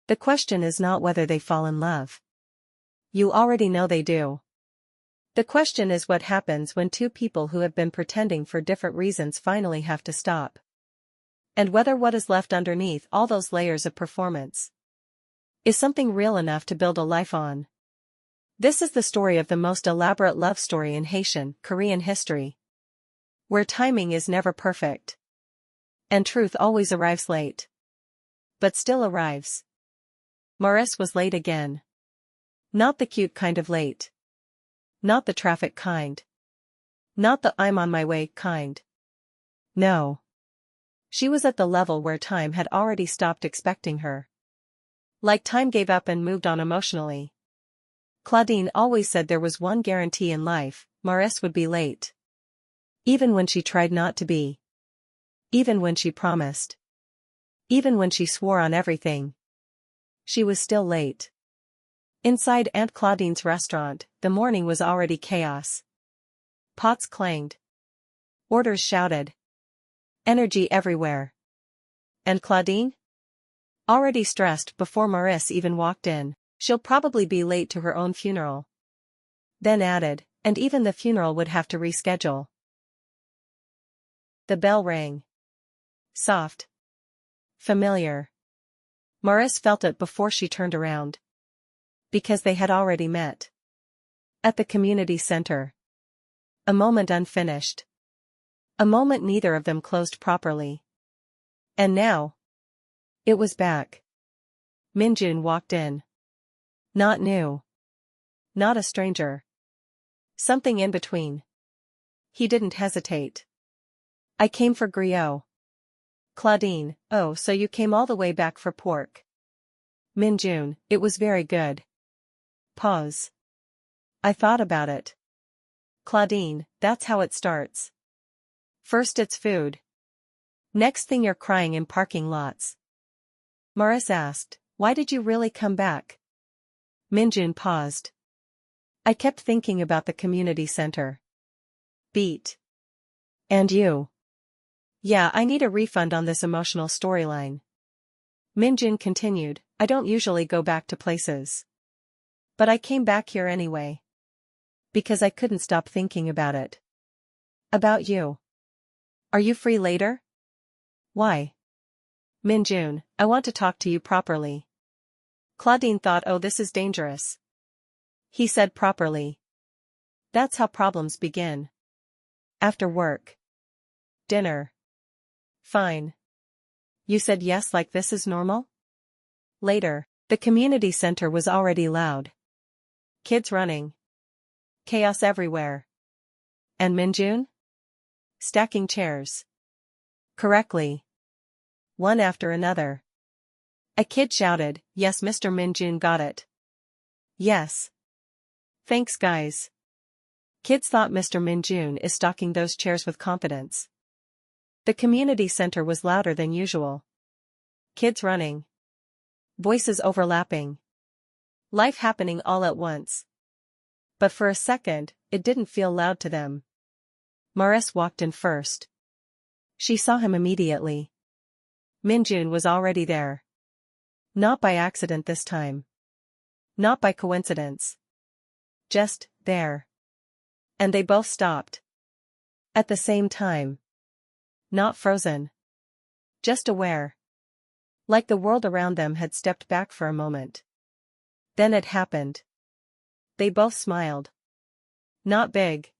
The question is not whether they fall in love. You already know they do. The question is what happens when two people who have been pretending for different reasons finally have to stop. And whether what is left underneath all those layers of performance is something real enough to build a life on. This is the story of the most elaborate love story in Haitian, Korean history, where timing is never perfect. And truth always arrives late. But still arrives. Marise was late again. Not the cute kind of late. Not the traffic kind. Not the I'm on my way kind. No. She was at the level where time had already stopped expecting her. Like time gave up and moved on emotionally. Claudine always said there was one guarantee in life: Marise would be late. Even when she tried not to be. Even when she promised. Even when she swore on everything. She was still late. Inside Aunt Claudine's restaurant, the morning was already chaos. Pots clanged. Orders shouted. Energy everywhere. And Claudine? Already stressed before Marise even walked in. She'll probably be late to her own funeral. Then added, and even the funeral would have to reschedule. The bell rang. Soft. Familiar. Marise felt it before she turned around. Because they had already met. At the community center. A moment unfinished. A moment neither of them closed properly. And now. It was back. Min-Jun walked in. Not new. Not a stranger. Something in between. He didn't hesitate. I came for griot. Claudine, oh, so you came all the way back for pork. Min-Jun, it was very good. Pause. I thought about it. Claudine, that's how it starts. First it's food. Next thing you're crying in parking lots. Marise asked, why did you really come back? Min-Jun paused. I kept thinking about the community center. Beat. And you. Yeah, I need a refund on this emotional storyline. Min-Jun continued, I don't usually go back to places. But I came back here anyway. Because I couldn't stop thinking about it. About you. Are you free later? Why? Min-Jun, I want to talk to you properly. Claudine thought, oh, this is dangerous. He said properly. That's how problems begin. After work. Dinner. Fine. You said yes like this is normal? Later, the community center was already loud. Kids running. Chaos everywhere. And Min-Jun? Stacking chairs. Correctly. One after another. A kid shouted, yes, Mr. Min-Jun got it. Yes. Thanks guys. Kids thought Mr. Min-Jun is stocking those chairs with confidence. The community center was louder than usual. Kids running. Voices overlapping. Life happening all at once. But for a second, it didn't feel loud to them. Marise walked in first. She saw him immediately. Min-Jun was already there. Not by accident this time. Not by coincidence. Just there. And they both stopped. At the same time. Not frozen. Just aware. Like the world around them had stepped back for a moment. Then it happened. They both smiled. Not big.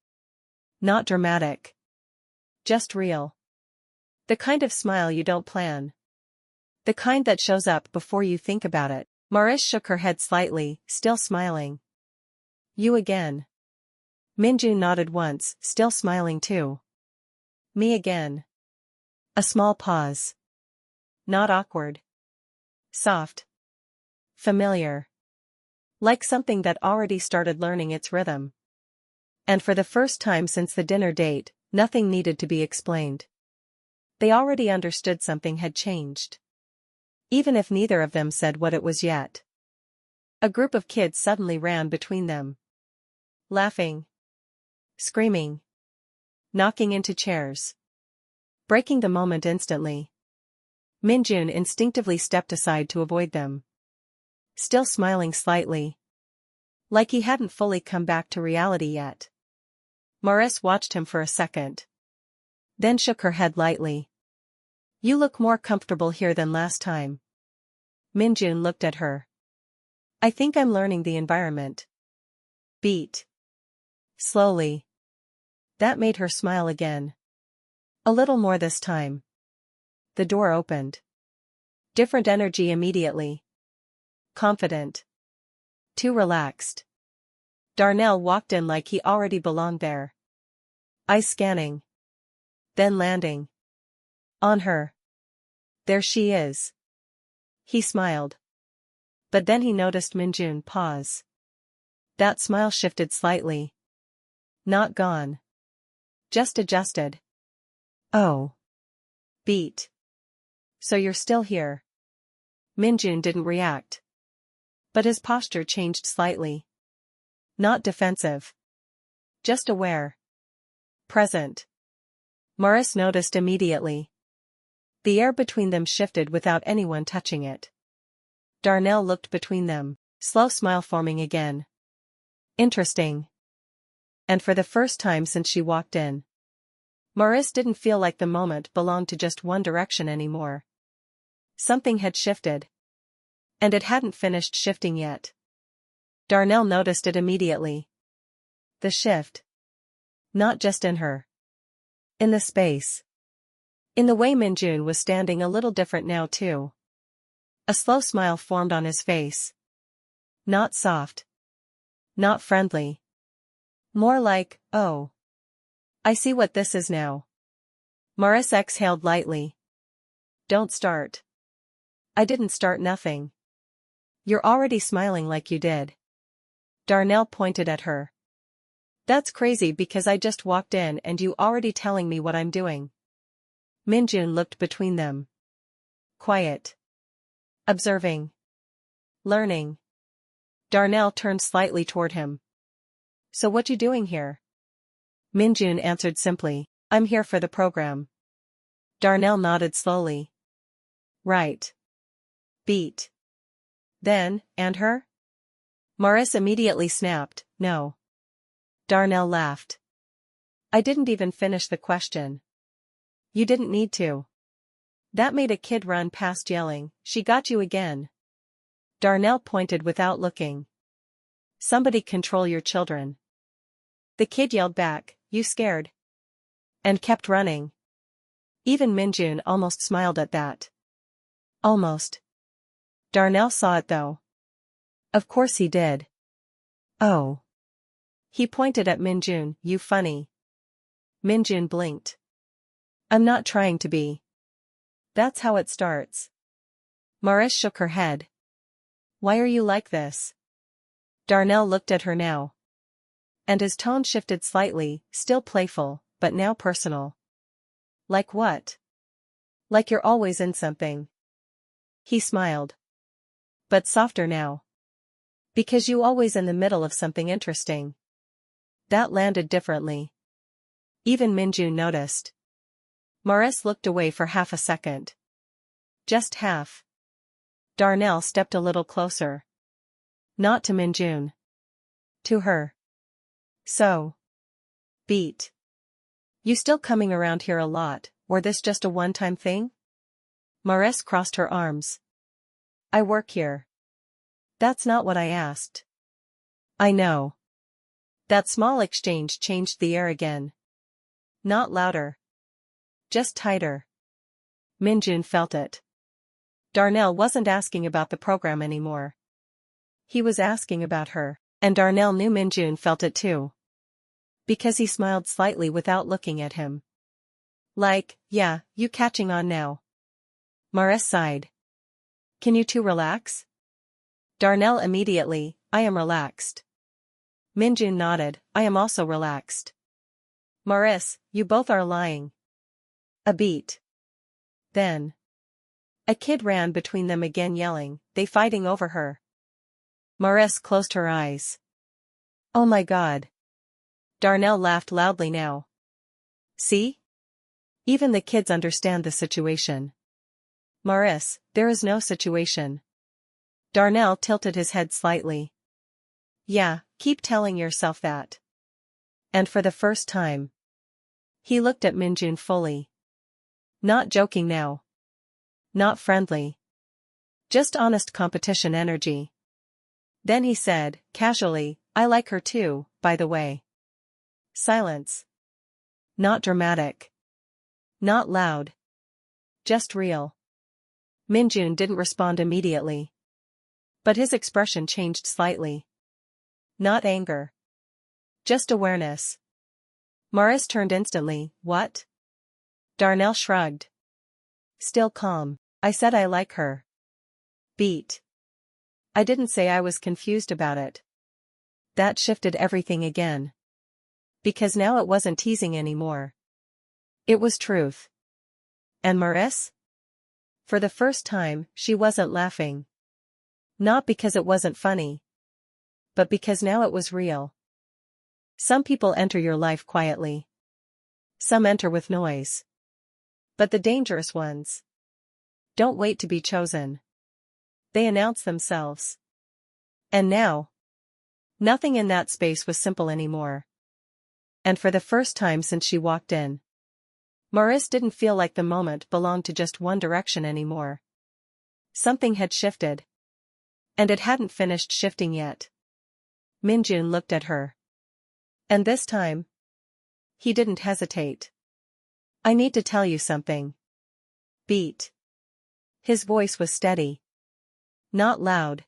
Not dramatic. Just real. The kind of smile you don't plan. The kind that shows up before you think about it. Marise shook her head slightly, still smiling. You again. Min-Jun nodded once, still smiling too. Me again. A small pause. Not awkward. Soft. Familiar. Like something that already started learning its rhythm. And for the first time since the dinner date, nothing needed to be explained. They already understood something had changed. Even if neither of them said what it was yet. A group of kids suddenly ran between them. Laughing. Screaming. Knocking into chairs. Breaking the moment instantly. Min-Jun instinctively stepped aside to avoid them. still smiling slightly. Like he hadn't fully come back to reality yet. Marise watched him for a second. Then shook her head lightly. You look more comfortable here than last time. Min-Jun looked at her. I think I'm learning the environment. Beat. Slowly. That made her smile again. A little more this time. The door opened. Different energy immediately. Confident. Too relaxed. Darnell walked in like he already belonged there. Eyes scanning. Then landing. On her. There she is. He smiled. But then he noticed Min-Jun pause. That smile shifted slightly. Not gone. Just adjusted. Oh. Beat. So you're still here. Min-Jun didn't react. But his posture changed slightly. Not defensive. Just aware. Present. Marise noticed immediately. The air between them shifted without anyone touching it. Darnell looked between them, slow smile forming again. Interesting. And for the first time since she walked in, Marise didn't feel like the moment belonged to just one direction anymore. Something had shifted. And it hadn't finished shifting yet. Darnell noticed it immediately. The shift. Not just in her. In the space. In the way Min-Jun was standing a little different now too. A slow smile formed on his face. Not soft. Not friendly. More like, oh. I see what this is now. Marise exhaled lightly. Don't start. I didn't start nothing. You're already smiling like you did. Darnell pointed at her. That's crazy because I just walked in and you already telling me what I'm doing. Min-Jun looked between them. Quiet. Observing. Learning. Darnell turned slightly toward him. So what you doing here? Min-Jun answered simply, I'm here for the program. Darnell nodded slowly. Right. Beat. Then, and her? Marise immediately snapped, no. Darnell laughed. I didn't even finish the question. You didn't need to. That made a kid run past yelling, she got you again. Darnell pointed without looking. Somebody control your children. The kid yelled back, you scared? And kept running. Even Min-Jun almost smiled at that. Almost. Darnell saw it though. Of course he did. Oh. He pointed at Min-Jun, you funny. Min-Jun blinked. I'm not trying to be. That's how it starts. Marise shook her head. Why are you like this? Darnell looked at her now. And his tone shifted slightly, still playful, but now personal. Like what? Like you're always in something. He smiled. But softer now. Because you always in the middle of something interesting. That landed differently. Even Min-Jun noticed. Marise looked away for half a second. Just half. Darnell stepped a little closer. Not to Min-Jun. To her. So. Beat. You still coming around here a lot, or this just a one-time thing? Marise crossed her arms. I work here. That's not what I asked. I know. That small exchange changed the air again. Not louder. Just tighter. Min-Jun felt it. Darnell wasn't asking about the program anymore. He was asking about her, and Darnell knew Min-Jun felt it too. Because he smiled slightly without looking at him. Like, yeah, you catching on now. Marise sighed. Can you two relax? Darnell immediately, I am relaxed. Min-Jun nodded, I am also relaxed. Marise, you both are lying. A beat. Then. A kid ran between them again yelling, they fighting over her. Marise closed her eyes. Oh my God. Darnell laughed loudly now. See? Even the kids understand the situation. Marise, there is no situation. Darnell tilted his head slightly. Yeah, keep telling yourself that. And for the first time, he looked at Min-Jun fully. Not joking now. Not friendly. Just honest competition energy. Then he said, casually, I like her too, by the way. Silence. Not dramatic. Not loud. Just real. Min-Jun didn't respond immediately. But his expression changed slightly. Not anger. Just awareness. Marise turned instantly. What? Darnell shrugged. Still calm. I said I like her. Beat. I didn't say I was confused about it. That shifted everything again. Because now it wasn't teasing anymore. It was truth. And Marise? For the first time, she wasn't laughing. Not because it wasn't funny. But because now it was real. Some people enter your life quietly. Some enter with noise. But the dangerous ones don't wait to be chosen. They announce themselves. And now, nothing in that space was simple anymore. And for the first time since she walked in, Marise didn't feel like the moment belonged to just one direction anymore. Something had shifted. And it hadn't finished shifting yet. Min-Jun looked at her. And this time, he didn't hesitate. I need to tell you something. Beat. His voice was steady. Not loud.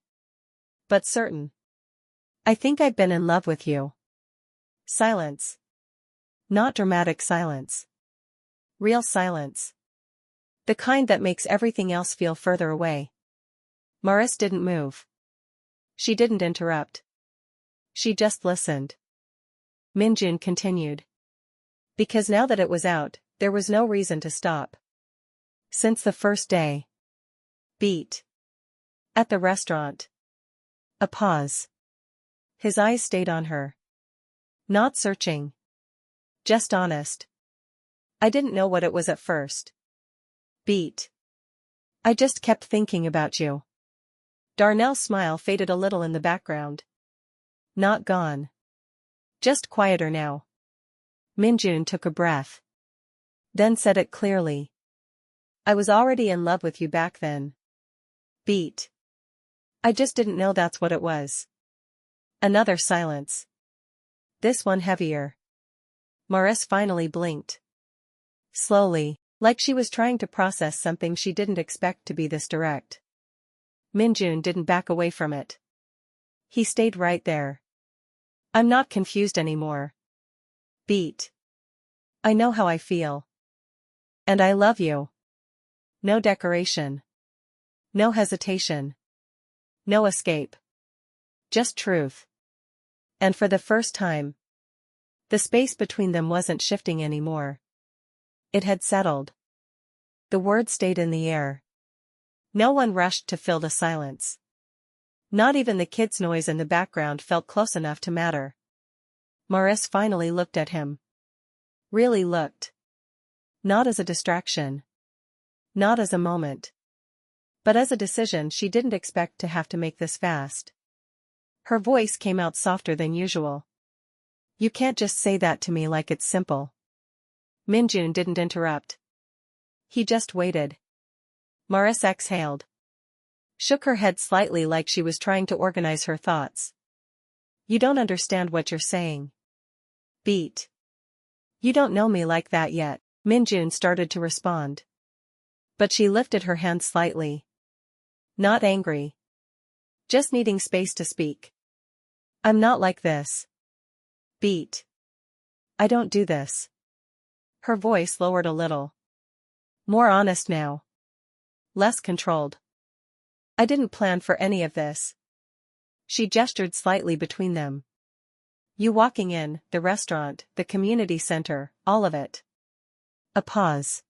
But certain. I think I've been in love with you. Silence. Not dramatic silence. Real silence. The kind that makes everything else feel further away. Marise didn't move. She didn't interrupt. She just listened. Min-Jun continued. Because now that it was out, there was no reason to stop. Since the first day. Beat. At the restaurant. A pause. His eyes stayed on her. Not searching. Just honest. I didn't know what it was at first. Beat. I just kept thinking about you. Darnell's smile faded a little in the background. Not gone. Just quieter now. Min-Jun took a breath. Then said it clearly. I was already in love with you back then. Beat. I just didn't know that's what it was. Another silence. This one heavier. Marise finally blinked. Slowly, like she was trying to process something she didn't expect to be this direct. Min-Jun didn't back away from it. He stayed right there. I'm not confused anymore. Beat. I know how I feel. And I love you. No decoration. No hesitation. No escape. Just truth. And for the first time, the space between them wasn't shifting anymore. It had settled. The words stayed in the air. No one rushed to fill the silence. Not even the kids' noise in the background felt close enough to matter. Marise finally looked at him. Really looked. Not as a distraction. Not as a moment. But as a decision she didn't expect to have to make this fast. Her voice came out softer than usual. You can't just say that to me like it's simple. Min-Jun didn't interrupt. He just waited. Marise exhaled. Shook her head slightly like she was trying to organize her thoughts. You don't understand what you're saying. Beat. You don't know me like that yet. Min-Jun started to respond. But she lifted her hand slightly. Not angry. Just needing space to speak. I'm not like this. Beat. I don't do this. Her voice lowered a little. More honest now. Less controlled. I didn't plan for any of this. She gestured slightly between them. You walking in, the restaurant, the community center, all of it. A pause.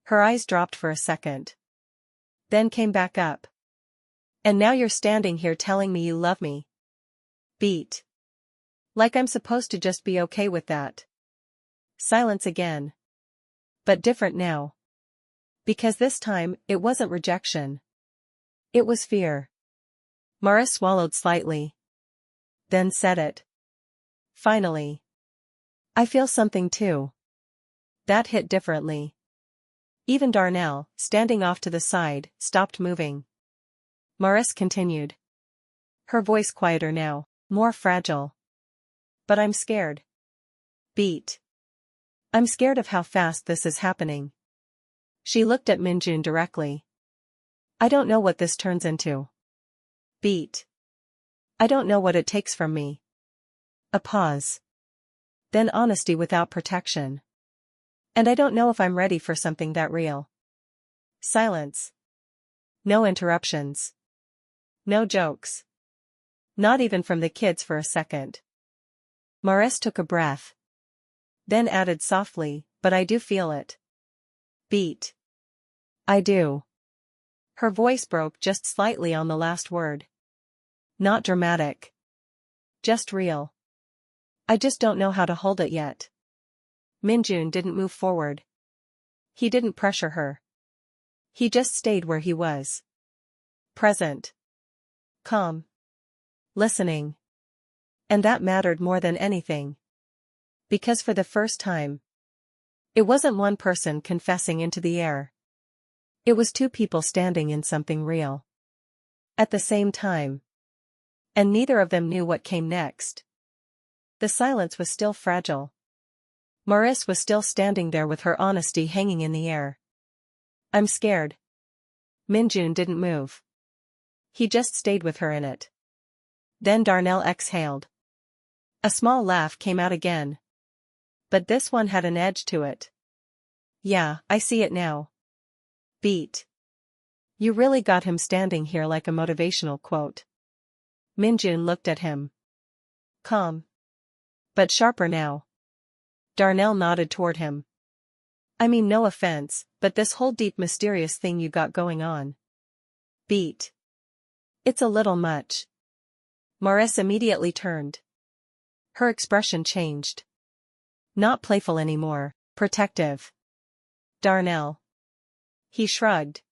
Her eyes dropped for a second. Then came back up. And now you're standing here telling me you love me. Beat. Like I'm supposed to just be okay with that. Silence again. But different now. Because this time, it wasn't rejection. It was fear. Marise swallowed slightly. Then said it. Finally. I feel something too. That hit differently. Even Darnell, standing off to the side, stopped moving. Marise continued. Her voice quieter now, more fragile. But I'm scared. Beat. I'm scared of how fast this is happening. She looked at Min-Jun directly. I don't know what this turns into. Beat. I don't know what it takes from me. A pause. Then honesty without protection. And I don't know if I'm ready for something that real. Silence. No interruptions. No jokes. Not even from the kids for a second. Marise took a breath. Then added softly, but I do feel it. Beat. I do. Her voice broke just slightly on the last word. Not dramatic. Just real. I just don't know how to hold it yet. Min-Jun didn't move forward. He didn't pressure her. He just stayed where he was. Present. Calm. Listening. And that mattered more than anything. Because for the first time, it wasn't one person confessing into the air. It was two people standing in something real. At the same time. And neither of them knew what came next. The silence was still fragile. Marise was still standing there with her honesty hanging in the air. I'm scared. Min-Jun didn't move. He just stayed with her in it. Then Darnell exhaled. A small laugh came out again. But this one had an edge to it. Yeah, I see it now. Beat. You really got him standing here like a motivational quote. Min-Jun looked at him. Calm. But sharper now. Darnell nodded toward him. I mean no offense, but this whole deep mysterious thing you got going on. Beat. It's a little much. Marise immediately turned. Her expression changed. Not playful anymore, protective. Darnell. He shrugged.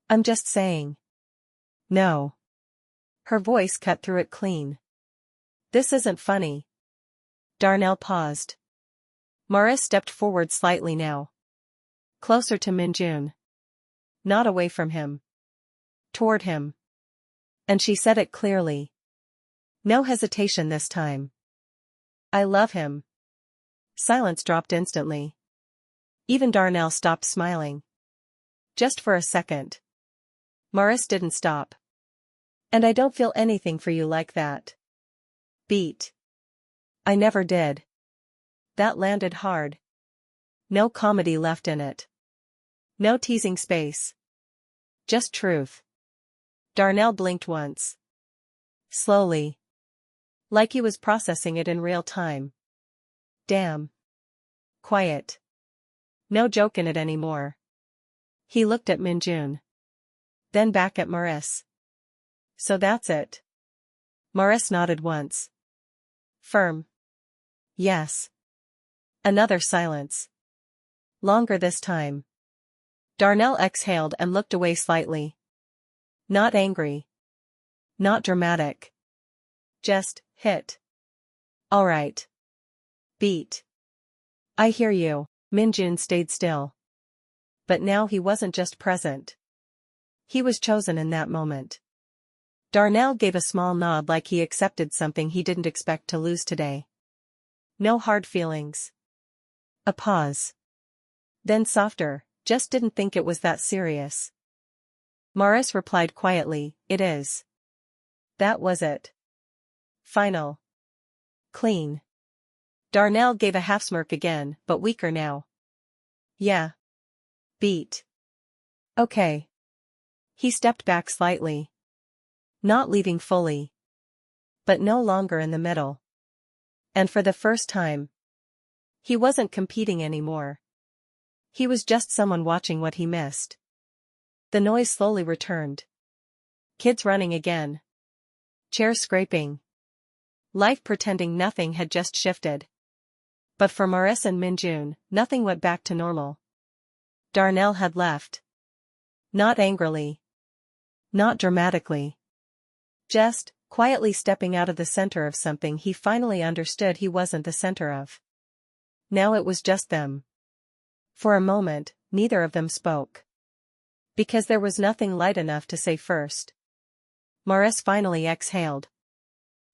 I'm just saying. No. Her voice cut through it clean. This isn't funny. Darnell paused. Marise stepped forward slightly now. Closer to Min-Jun. Not away from him. Toward him. And she said it clearly. No hesitation this time. I love him. Silence dropped instantly. Even Darnell stopped smiling. Just for a second. Marise didn't stop. And I don't feel anything for you like that. Beat. I never did. That landed hard. No comedy left in it. No teasing space. Just truth. Darnell blinked once. Slowly. Like he was processing it in real time. Damn. Quiet. No joke in it anymore. He looked at Min-Jun. Then back at Marise. So that's it. Marise nodded once. Firm. Yes. Another silence. Longer this time. Darnell exhaled and looked away slightly. Not angry. Not dramatic. Just, hit. All right. Beat. I hear you. Min-Jun stayed still. But now he wasn't just present. He was chosen in that moment. Darnell gave a small nod like he accepted something he didn't expect to lose today. No hard feelings. A pause. Then softer, just didn't think it was that serious. Marise replied quietly, it is. That was it. Final. Clean. Darnell gave a half smirk again, but weaker now. Yeah. Beat. Okay. He stepped back slightly. Not leaving fully. But no longer in the middle. And for the first time, he wasn't competing anymore. He was just someone watching what he missed. The noise slowly returned. Kids running again. Chairs scraping. Life pretending nothing had just shifted. But for Marise and Min-Jun, nothing went back to normal. Darnell had left. Not angrily. Not dramatically. Just, quietly stepping out of the center of something he finally understood he wasn't the center of. Now it was just them. For a moment, neither of them spoke. Because there was nothing light enough to say first. Marise finally exhaled.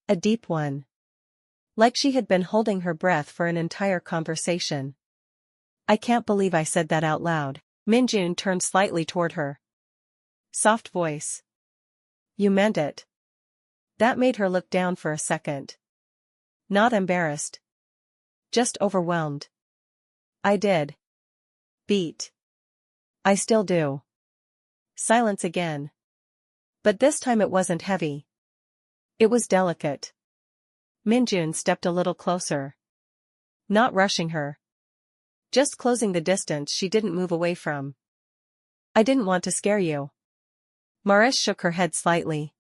A deep one. Like she had been holding her breath for an entire conversation. I can't believe I said that out loud. Min-Jun turned slightly toward her. Soft voice. You meant it. That made her look down for a second. Not embarrassed. Just overwhelmed. I did. Beat. I still do. Silence again. But this time it wasn't heavy. It was delicate. Min-Jun stepped a little closer. Not rushing her. Just closing the distance she didn't move away from. I didn't want to scare you. Marise shook her head slightly.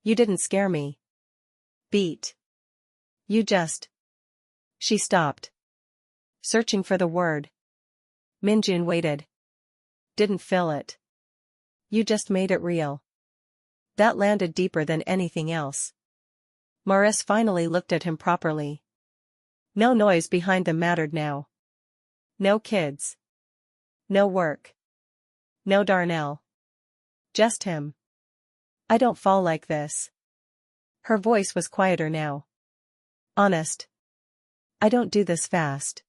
You didn't scare me. Beat. You just. She stopped. Searching for the word. Min-Jun waited. Didn't feel it. You just made it real. That landed deeper than anything else. Marise finally looked at him properly. No noise behind them mattered now. No kids. No work. No Darnell. Just him. I don't fall like this. Her voice was quieter now. Honest. I don't do this fast.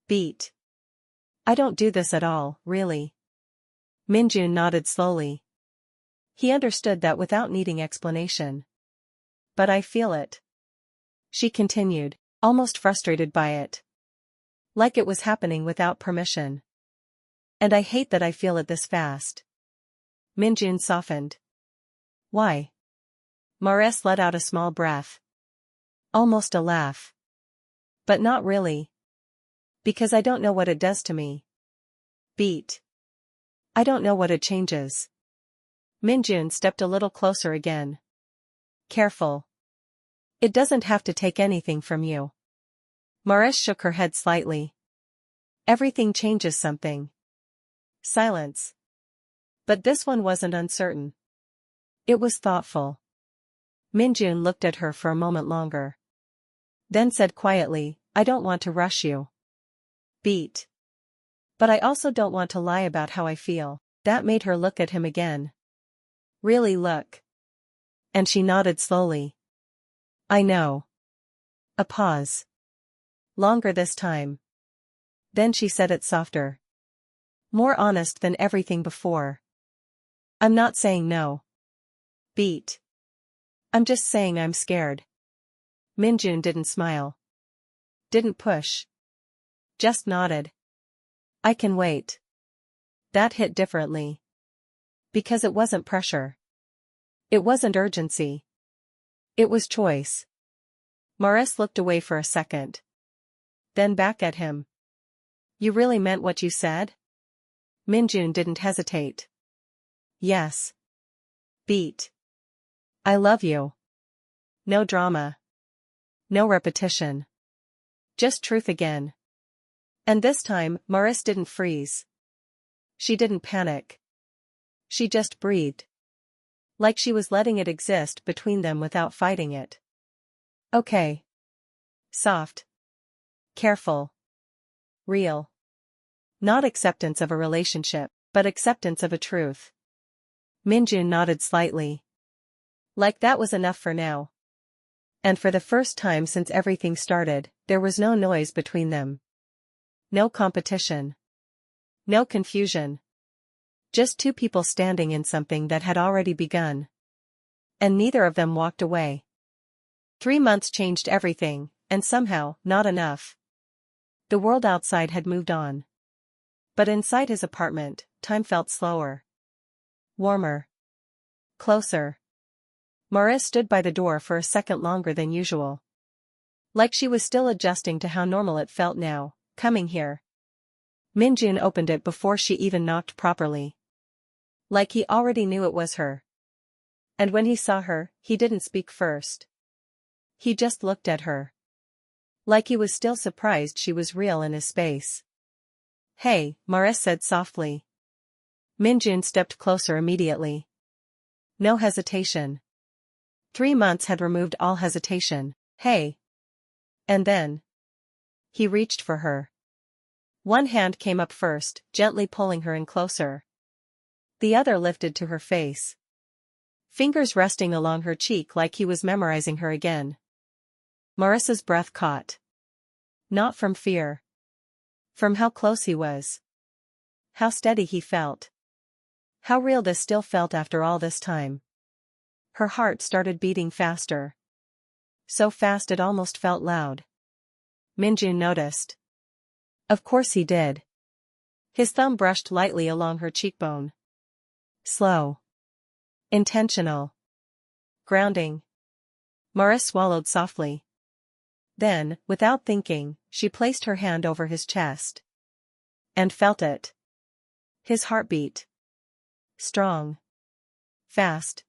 Beat. I don't do this at all, really. Min-Jun nodded slowly. He understood that without needing explanation. But I feel it. She continued, almost frustrated by it. Like it was happening without permission. And I hate that I feel it this fast. Min-Jun softened. Why? Marise let out a small breath. Almost a laugh. But not really. Because I don't know what it does to me. Beat. I don't know what it changes. Min-Jun stepped a little closer again. Careful. It doesn't have to take anything from you. Marise shook her head slightly. Everything changes something. Silence. But this one wasn't uncertain. It was thoughtful. Min-Jun looked at her for a moment longer. Then said quietly, I don't want to rush you. Beat. But I also don't want to lie about how I feel. That made her look at him again. Really look. And she nodded slowly. I know. A pause. Longer this time. Then she said it softer. More honest than everything before. I'm not saying no. Beat. I'm just saying I'm scared. Min-Jun didn't smile. Didn't push. Just nodded. I can wait. That hit differently. Because it wasn't pressure. It wasn't urgency. It was choice. Marise looked away for a second. Then back at him. You really meant what you said? Min-Jun didn't hesitate. Yes. Beat. I love you. No drama. No repetition. Just truth again. And this time, Marise didn't freeze. She didn't panic. She just breathed. Like she was letting it exist between them without fighting it. Okay. Soft. Careful. Real. Not acceptance of a relationship, but acceptance of a truth. Min-Jun nodded slightly. Like that was enough for now. And for the first time since everything started, there was no noise between them. No competition. No confusion. Just two people standing in something that had already begun. And neither of them walked away. 3 months changed everything, and somehow, not enough. The world outside had moved on. But inside his apartment, time felt slower. Warmer. Closer. Marise stood by the door for a second longer than usual. Like she was still adjusting to how normal it felt now, coming here. Min-Jun opened it before she even knocked properly. Like he already knew it was her. And when he saw her, he didn't speak first. He just looked at her. Like he was still surprised she was real in his space. Hey, Marise said softly. Min-Jun stepped closer immediately. No hesitation. 3 months had removed all hesitation. Hey. And then. He reached for her. One hand came up first, gently pulling her in closer. The other lifted to her face. Fingers resting along her cheek like he was memorizing her again. Marise's breath caught. Not from fear. From how close he was. How steady he felt. How real this still felt after all this time. Her heart started beating faster. So fast it almost felt loud. Min-Jun noticed. Of course he did. His thumb brushed lightly along her cheekbone. Slow. Intentional. Grounding. Marise swallowed softly. Then, without thinking, she placed her hand over his chest. And felt it. His heartbeat. Strong. Fast.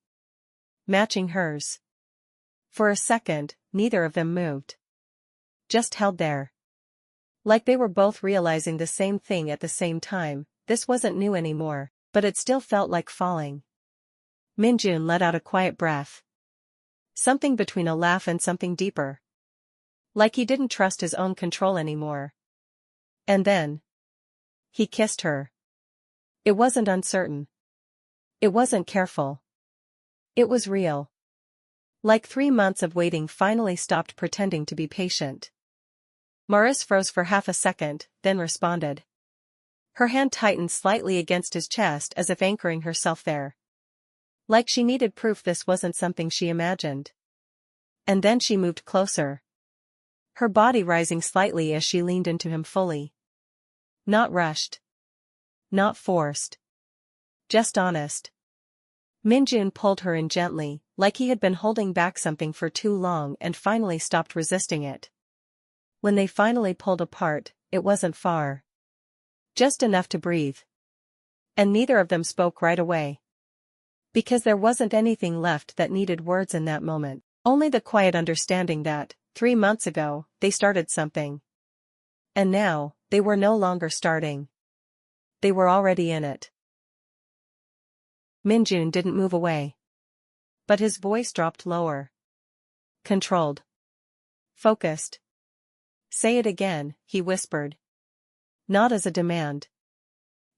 Matching hers. For a second, neither of them moved. Just held there. Like they were both realizing the same thing at the same time. This wasn't new anymore, but it still felt like falling. Min-Jun let out a quiet breath. Something between a laugh and something deeper. Like he didn't trust his own control anymore. And then. He kissed her. It wasn't uncertain. It wasn't careful. It was real. Like 3 months of waiting finally stopped pretending to be patient. Marise froze for half a second, then responded. Her hand tightened slightly against his chest as if anchoring herself there. Like she needed proof this wasn't something she imagined. And then she moved closer. Her body rising slightly as she leaned into him fully. Not rushed. Not forced. Just honest. Min-Jun pulled her in gently, like he had been holding back something for too long and finally stopped resisting it. When they finally pulled apart, it wasn't far. Just enough to breathe. And neither of them spoke right away. Because there wasn't anything left that needed words in that moment, only the quiet understanding that, 3 months ago, they started something. And now, they were no longer starting. They were already in it. Min-Jun didn't move away. But his voice dropped lower. Controlled. Focused. Say it again, he whispered. Not as a demand.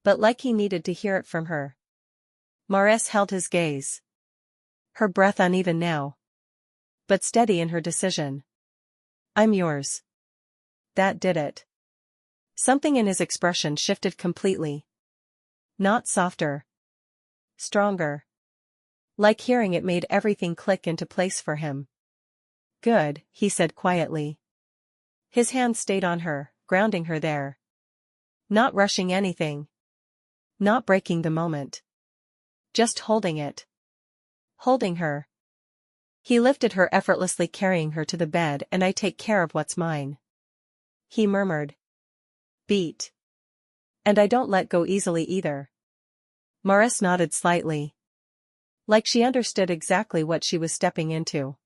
But like he needed to hear it from her. Marise held his gaze. Her breath uneven now. But steady in her decision. I'm yours. That did it. Something in his expression shifted completely. Not softer. Stronger. Like hearing it made everything click into place for him. Good, he said quietly. His hand stayed on her, grounding her there. Not rushing anything. Not breaking the moment. Just holding it. Holding her. He lifted her effortlessly, carrying her to the bed, and I take care of what's mine. He murmured. Beat. And I don't let go easily either. Marise nodded slightly. Like she understood exactly what she was stepping into.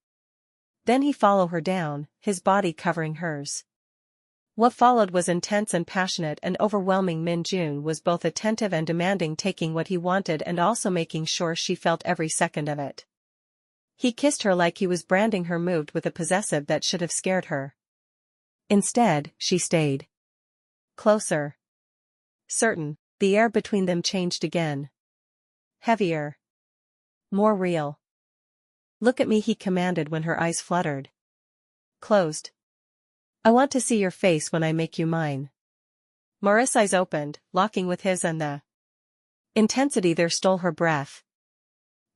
Then he followed her down, his body covering hers. What followed was intense and passionate and overwhelming. Min-Jun was both attentive and demanding, taking what he wanted and also making sure she felt every second of it. He kissed her like he was branding her, moved with a possessive that should have scared her. Instead, she stayed. Closer. Certain, the air between them changed again. Heavier. More real. Look at me, he commanded when her eyes fluttered. Closed. I want to see your face when I make you mine. Marise's eyes opened, locking with his, and the intensity there stole her breath.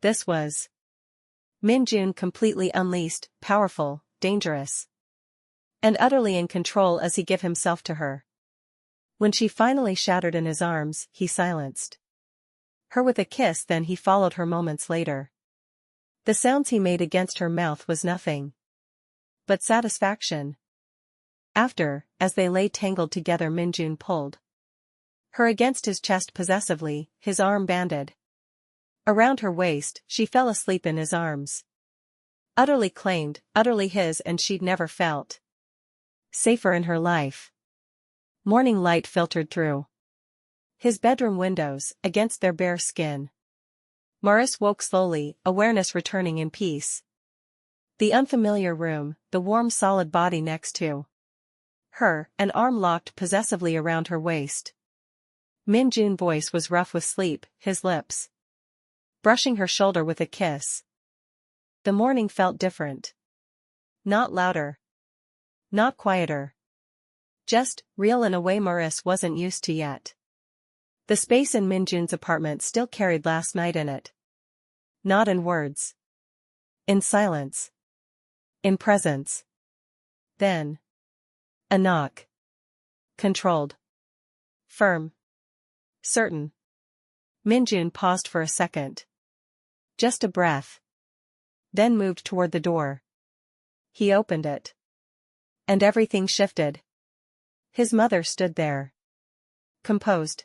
This was Min-Jun, completely unleashed, powerful, dangerous. And utterly in control as he gave himself to her. When she finally shattered in his arms, he silenced her with a kiss, then he followed her moments later. The sounds he made against her mouth was nothing but satisfaction. After, as they lay tangled together, Min-Jun pulled her against his chest possessively, his arm banded around her waist. She fell asleep in his arms. Utterly claimed, utterly his, and she'd never felt safer in her life. Morning light filtered through his bedroom windows, against their bare skin. Marise woke slowly, awareness returning in peace. The unfamiliar room, the warm solid body next to her, an arm locked possessively around her waist. Min-Jun's voice was rough with sleep, his lips brushing her shoulder with a kiss. The morning felt different. Not louder. Not quieter. Just real in a way Marise wasn't used to yet. The space in Min-Jun's apartment still carried last night in it. Not in words. In silence. In presence. Then. A knock. Controlled. Firm. Certain. Min-Jun paused for a second. Just a breath. Then moved toward the door. He opened it. And everything shifted. His mother stood there. Composed.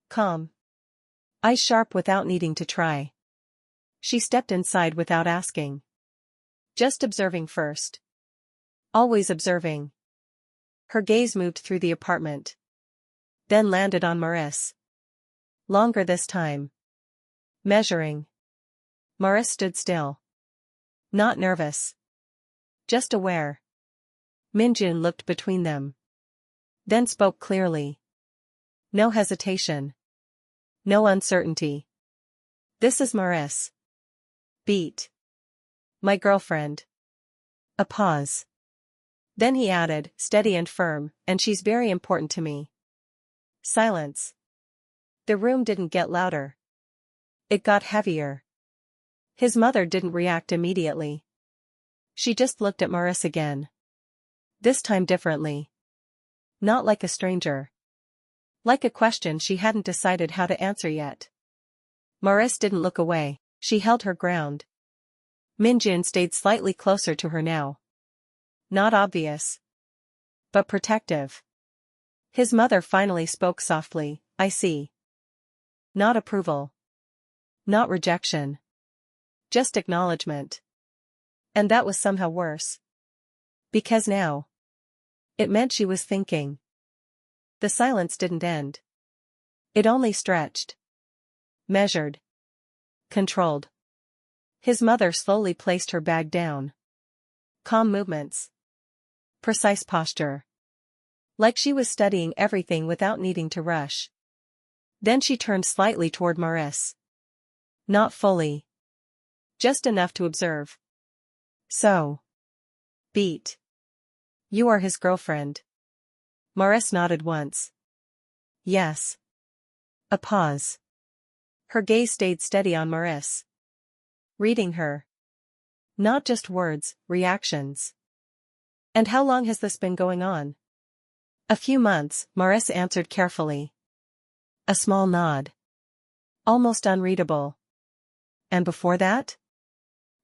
Calm. Eyes sharp without needing to try. She stepped inside without asking. Just observing first. Always observing. Her gaze moved through the apartment. Then landed on Marise. Longer this time. Measuring. Marise stood still. Not nervous. Just aware. Min-Jun looked between them. Then spoke clearly. No hesitation. No uncertainty. This is Marise. Beat. My girlfriend. A pause. Then he added, steady and firm, and she's very important to me. Silence. The room didn't get louder. It got heavier. His mother didn't react immediately. She just looked at Marise again. This time differently. Not like a stranger. Like a question she hadn't decided how to answer yet. Marise didn't look away, she held her ground. Min-Jun stayed slightly closer to her now. Not obvious. But protective. His mother finally spoke softly, I see. Not approval. Not rejection. Just acknowledgement. And that was somehow worse. Because now. It meant she was thinking. The silence didn't end. It only stretched. Measured. Controlled. His mother slowly placed her bag down. Calm movements. Precise posture. Like she was studying everything without needing to rush. Then she turned slightly toward Marise. Not fully. Just enough to observe. So. Beat. You are his girlfriend. Marise nodded once. Yes. A pause. Her gaze stayed steady on Marise. Reading her. Not just words, reactions. And how long has this been going on? A few months, Marise answered carefully. A small nod. Almost unreadable. And before that?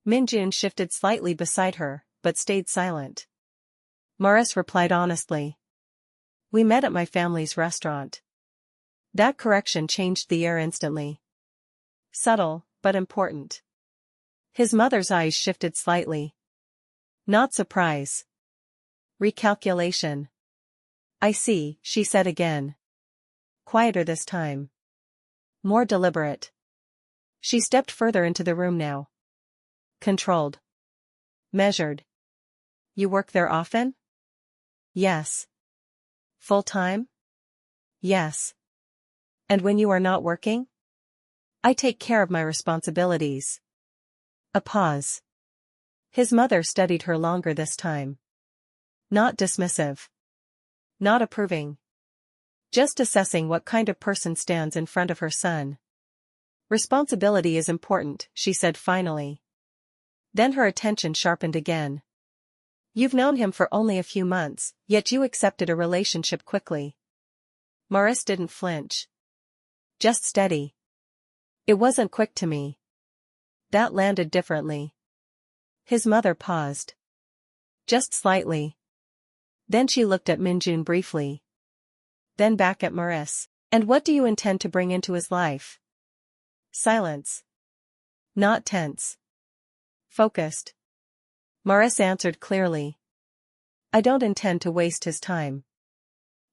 Min-Jun shifted slightly beside her, but stayed silent. Marise replied honestly. We met at my family's restaurant. That correction changed the air instantly. Subtle, but important. His mother's eyes shifted slightly. Not surprise. Recalculation. I see, she said again. Quieter this time. More deliberate. She stepped further into the room now. Controlled. Measured. You work there often? Yes. Full time? Yes. And when you are not working? I take care of my responsibilities. A pause. His mother studied her longer this time. Not dismissive. Not approving. Just assessing what kind of person stands in front of her son. Responsibility is important, she said finally. Then her attention sharpened again. You've known him for only a few months, yet you accepted a relationship quickly. Marise didn't flinch. Just steady. It wasn't quick to me. That landed differently. His mother paused. Just slightly. Then she looked at Min-Jun briefly. Then back at Marise. And what do you intend to bring into his life? Silence. Not tense. Focused. Marise answered clearly. I don't intend to waste his time.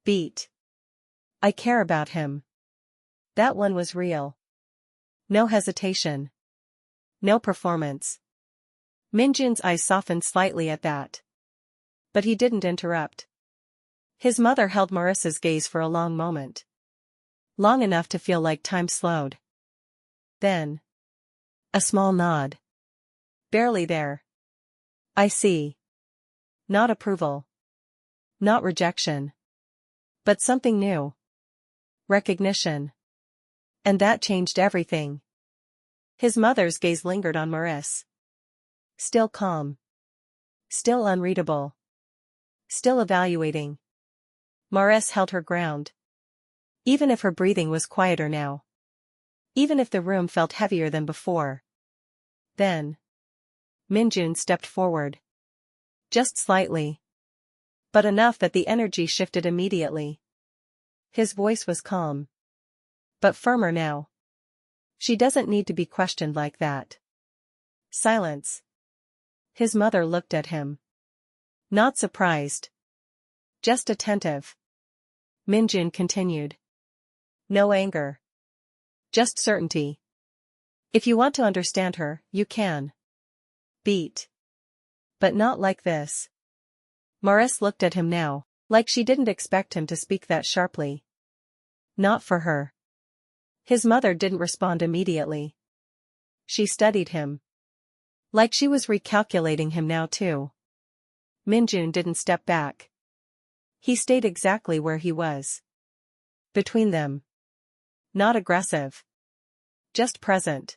Beat. I care about him. That one was real. No hesitation. No performance. Min-Jun's eyes softened slightly at that. But he didn't interrupt. His mother held Marise's gaze for a long moment. Long enough to feel like time slowed. Then. A small nod. Barely there. I see. Not approval. Not rejection. But something new. Recognition. And that changed everything. His mother's gaze lingered on Marise. Still calm. Still unreadable. Still evaluating. Marise held her ground. Even if her breathing was quieter now. Even if the room felt heavier than before. Then. Min-Jun stepped forward. Just slightly. But enough that the energy shifted immediately. His voice was calm. But firmer now. She doesn't need to be questioned like that. Silence. His mother looked at him. Not surprised. Just attentive. Min-Jun continued. No anger. Just certainty. If you want to understand her, you can. Beat. But not like this. Marise looked at him now, like she didn't expect him to speak that sharply. Not for her. His mother didn't respond immediately. She studied him. Like she was recalculating him now too. Min-Jun didn't step back. He stayed exactly where he was. Between them. Not aggressive. Just present.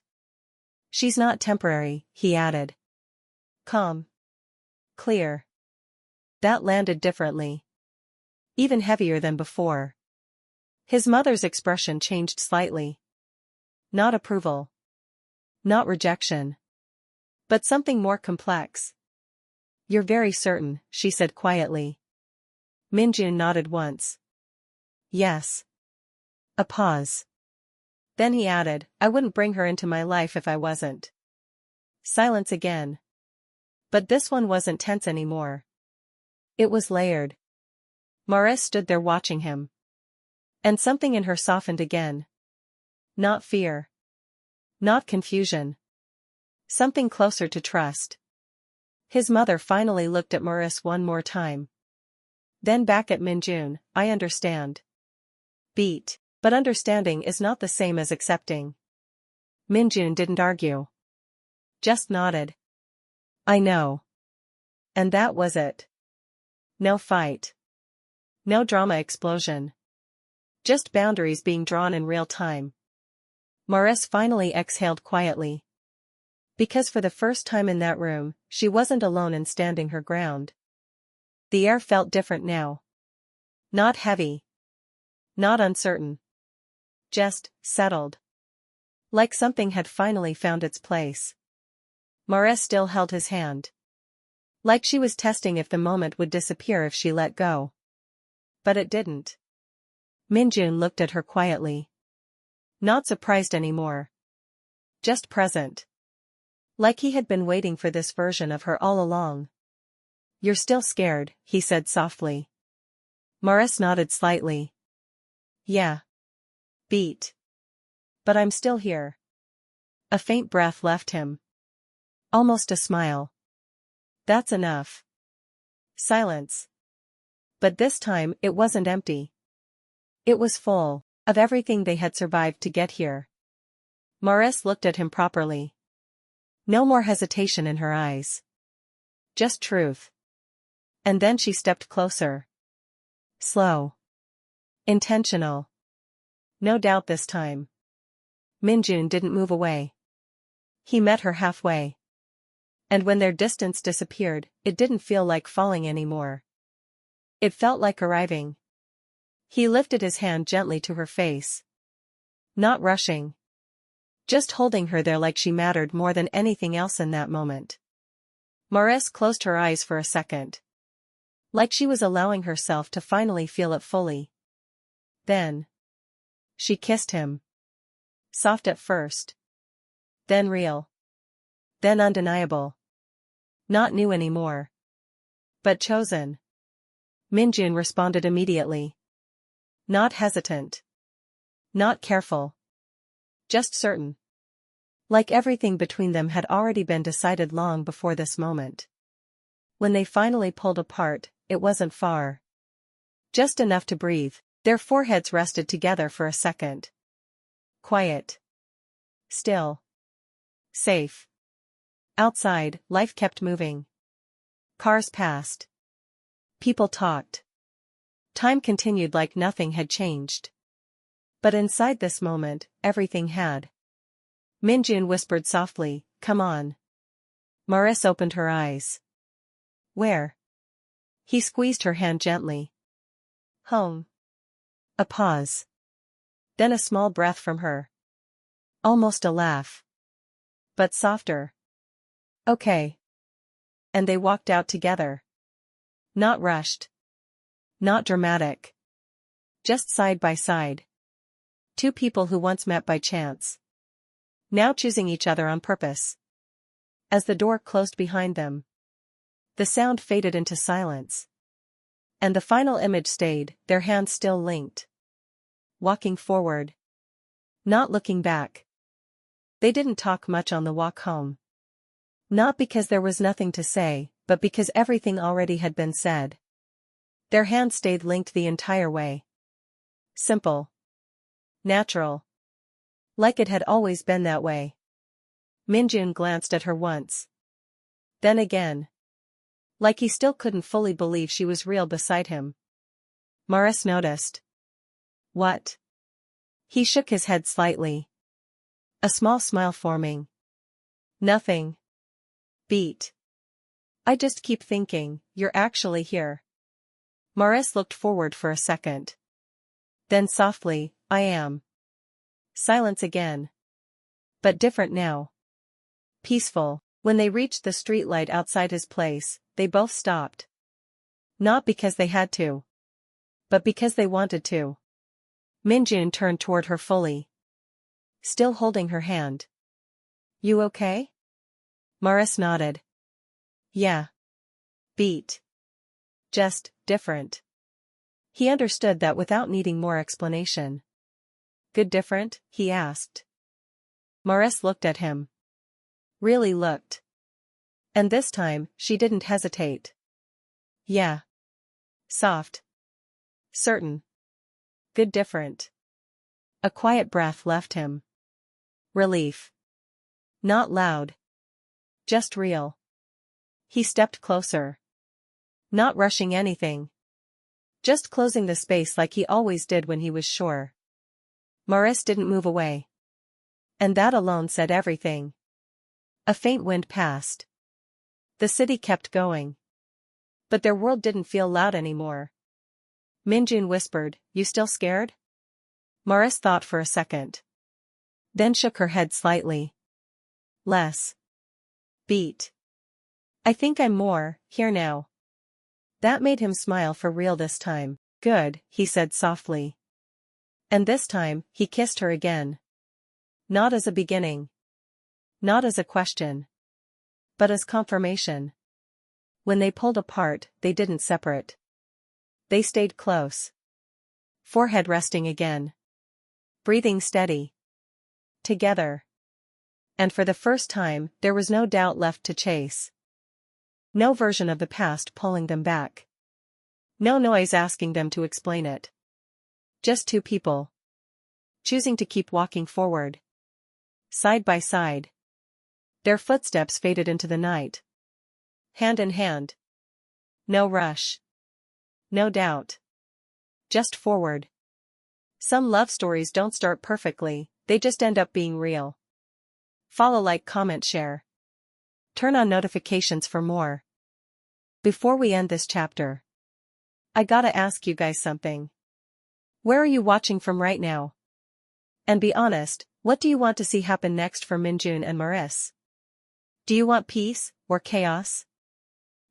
She's not temporary, he added. Calm. Clear. That landed differently. Even heavier than before. His mother's expression changed slightly. Not approval. Not rejection. But something more complex. You're very certain, she said quietly. Min-Jun nodded once. Yes. A pause. Then he added, I wouldn't bring her into my life if I wasn't. Silence again. But this one wasn't tense anymore. It was layered. Marise stood there watching him. And something in her softened again. Not fear. Not confusion. Something closer to trust. His mother finally looked at Marise one more time. Then back at Min-Jun, I understand. Beat. But understanding is not the same as accepting. Min-Jun didn't argue. Just nodded. I know. And that was it. No fight. No drama explosion. Just boundaries being drawn in real time. Marise finally exhaled quietly. Because for the first time in that room, she wasn't alone in standing her ground. The air felt different now. Not heavy. Not uncertain. Just settled. Like something had finally found its place. Marise still held his hand. Like she was testing if the moment would disappear if she let go. But it didn't. Min-Jun looked at her quietly. Not surprised anymore. Just present. Like he had been waiting for this version of her all along. You're still scared, he said softly. Marise nodded slightly. Yeah. Beat. But I'm still here. A faint breath left him. Almost a smile. That's enough. Silence. But this time it wasn't empty. It was full of everything they had survived to get here. Marise looked at him properly. No more hesitation in her eyes. Just truth. And then she stepped closer. Slow. Intentional. No doubt this time. Min-Jun didn't move away. He met her halfway. And when their distance disappeared, it didn't feel like falling anymore. It felt like arriving. He lifted his hand gently to her face. Not rushing. Just holding her there like she mattered more than anything else in that moment. Marise closed her eyes for a second. Like she was allowing herself to finally feel it fully. Then. She kissed him. Soft at first. Then real. Then undeniable. Not new anymore. But chosen. Min-Jun responded immediately. Not hesitant. Not careful. Just certain. Like everything between them had already been decided long before this moment. When they finally pulled apart, it wasn't far. Just enough to breathe. Their foreheads rested together for a second. Quiet. Still. Safe. Outside, life kept moving. Cars passed. People talked. Time continued like nothing had changed. But inside this moment, everything had. Min-Jun whispered softly, "Come on." Marise opened her eyes. "Where?" He squeezed her hand gently. "Home." A pause. Then a small breath from her. Almost a laugh. But softer. "Okay." And they walked out together. Not rushed. Not dramatic. Just side by side. Two people who once met by chance. Now choosing each other on purpose. As the door closed behind them, the sound faded into silence. And the final image stayed, their hands still linked. Walking forward. Not looking back. They didn't talk much on the walk home. Not because there was nothing to say, but because everything already had been said. Their hands stayed linked the entire way. Simple. Natural. Like it had always been that way. Min-Jun glanced at her once. Then again. Like he still couldn't fully believe she was real beside him. Marise noticed. What? He shook his head slightly. A small smile forming. Nothing. Beat. I just keep thinking, you're actually here. Marise looked forward for a second. Then softly, I am. Silence again. But different now. Peaceful. When they reached the streetlight outside his place, they both stopped. Not because they had to. But because they wanted to. Min-Jun turned toward her fully. Still holding her hand. You okay? Marise nodded. Yeah. Beat. Just, different. He understood that without needing more explanation. Good different? He asked. Marise looked at him. Really looked. And this time, she didn't hesitate. Yeah. Soft. Certain. Good different. A quiet breath left him. Relief. Not loud. Just real. He stepped closer. Not rushing anything. Just closing the space like he always did when he was sure. Marise didn't move away. And that alone said everything. A faint wind passed. The city kept going. But their world didn't feel loud anymore. Min-Jun whispered, You still scared? Marise thought for a second. Then shook her head slightly. Less. Beat. I think I'm more, here now. That made him smile for real this time. Good, he said softly. And this time, he kissed her again. Not as a beginning. Not as a question. But as confirmation. When they pulled apart, they didn't separate. They stayed close. Forehead resting again. Breathing steady. Together. And for the first time, there was no doubt left to chase. No version of the past pulling them back. No noise asking them to explain it. Just two people. Choosing to keep walking forward. Side by side. Their footsteps faded into the night. Hand in hand. No rush. No doubt. Just forward. Some love stories don't start perfectly, they just end up being real. Follow, like, comment, share. Turn on notifications for more. Before we end this chapter, I gotta ask you guys something. Where are you watching from right now? And be honest, what do you want to see happen next for Min-Jun and Marise? Do you want peace, or chaos?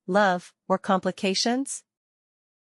Love, or complications?